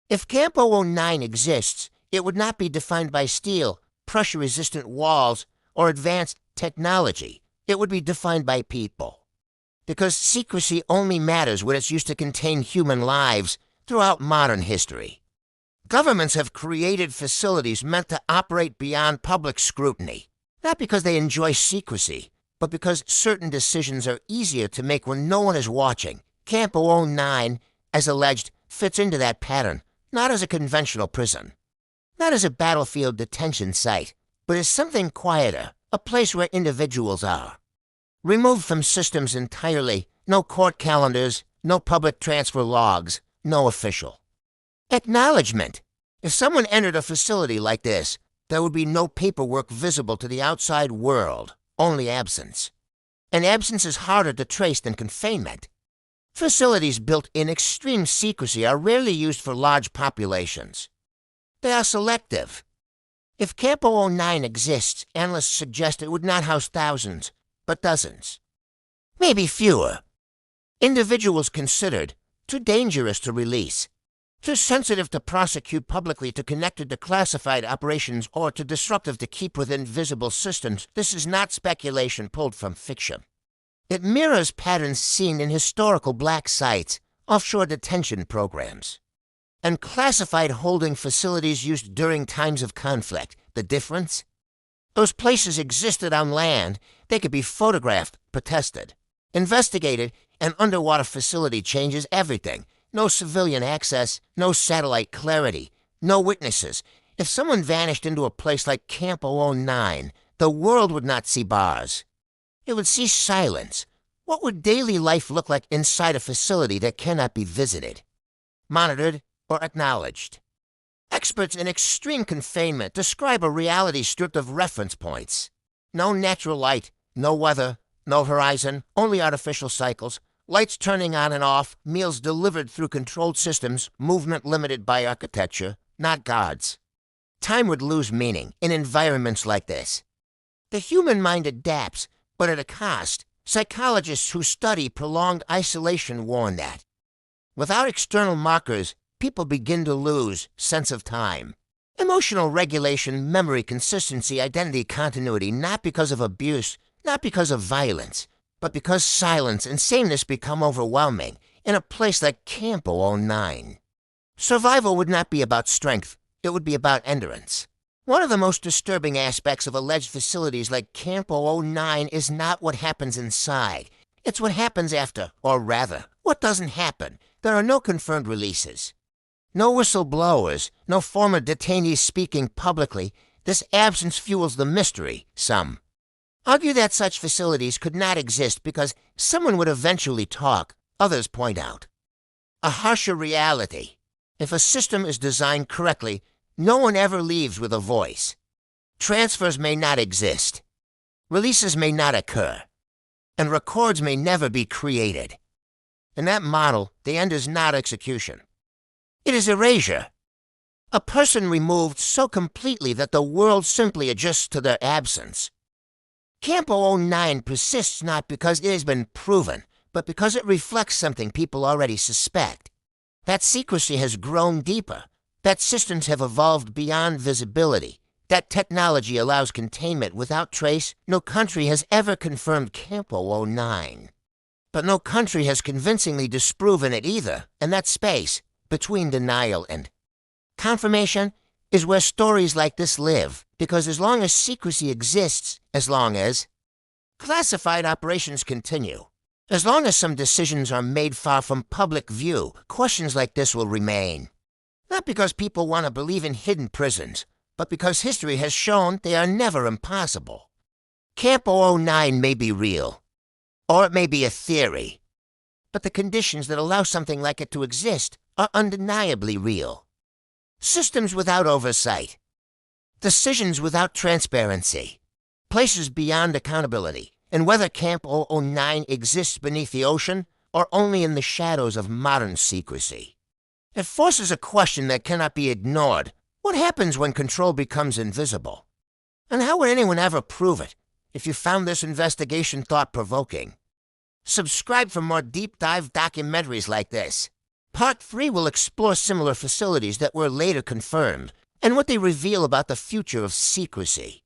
If Camp 009 exists, it would not be defined by steel, pressure-resistant walls, or advanced technology. It would be defined by people. Because secrecy only matters when it's used to contain human lives throughout modern history. Governments have created facilities meant to operate beyond public scrutiny, not because they enjoy secrecy, but because certain decisions are easier to make when no one is watching. Camp 009, as alleged, fits into that pattern, not as a conventional prison, not as a battlefield detention site, but as something quieter, a place where individuals are. Removed from systems entirely, no court calendars, no public transfer logs, no official. Acknowledgement. If someone entered a facility like this, there would be no paperwork visible to the outside world, only absence. And absence is harder to trace than confinement. Facilities built in extreme secrecy are rarely used for large populations. They are selective. If Camp 009 exists, analysts suggest it would not house thousands, but dozens. Maybe fewer. Individuals considered too dangerous to release, too sensitive to prosecute publicly, too connected to classified operations, or too disruptive to keep within visible systems. This is not speculation pulled from fiction. It mirrors patterns seen in historical black sites, offshore detention programs, and classified holding facilities used during times of conflict. The difference? Those places existed on land. They could be photographed, protested, investigated. An underwater facility changes everything. No civilian access, no satellite clarity, no witnesses. If someone vanished into a place like Camp 009, the world would not see bars. It would see silence. What would daily life look like inside a facility that cannot be visited, monitored, or acknowledged? Experts in extreme confinement describe a reality stripped of reference points. No natural light, no weather, no horizon, only artificial cycles, lights turning on and off, meals delivered through controlled systems, movement limited by architecture, not gods. Time would lose meaning in environments like this. The human mind adapts, but at a cost. Psychologists who study prolonged isolation warn that. Without external markers, people begin to lose sense of time. Emotional regulation, memory, consistency, identity, continuity, not because of abuse, not because of violence, but because silence and sameness become overwhelming in a place like Camp 009. Survival would not be about strength. It would be about endurance. One of the most disturbing aspects of alleged facilities like Camp 009 is not what happens inside. It's what happens after, or rather, what doesn't happen. There are no confirmed releases. No whistleblowers, no former detainees speaking publicly. This absence fuels the mystery, some argue that such facilities could not exist because someone would eventually talk, others point out. A harsher reality. If a system is designed correctly, no one ever leaves with a voice. Transfers may not exist. Releases may not occur. And records may never be created. In that model, the end is not execution. It is erasure. A person removed so completely that the world simply adjusts to their absence. Camp 009 persists not because it has been proven, but because it reflects something people already suspect. That secrecy has grown deeper, that systems have evolved beyond visibility, that technology allows containment without trace. No country has ever confirmed Camp 009. But no country has convincingly disproven it either, and that space, between denial and confirmation, is where stories like this live, because as long as secrecy exists, as long as classified operations continue, as long as some decisions are made far from public view, questions like this will remain. Not because people want to believe in hidden prisons, but because history has shown they are never impossible. Camp 009 may be real, or it may be a theory, but the conditions that allow something like it to exist are undeniably real. Systems without oversight, decisions without transparency, places beyond accountability, and whether Camp 009 exists beneath the ocean or only in the shadows of modern secrecy. It forces a question that cannot be ignored. What happens when control becomes invisible? And how would anyone ever prove it if you found this investigation thought-provoking? Subscribe for more deep-dive documentaries like this. Part 3 will explore similar facilities that were later confirmed and what they reveal about the future of secrecy.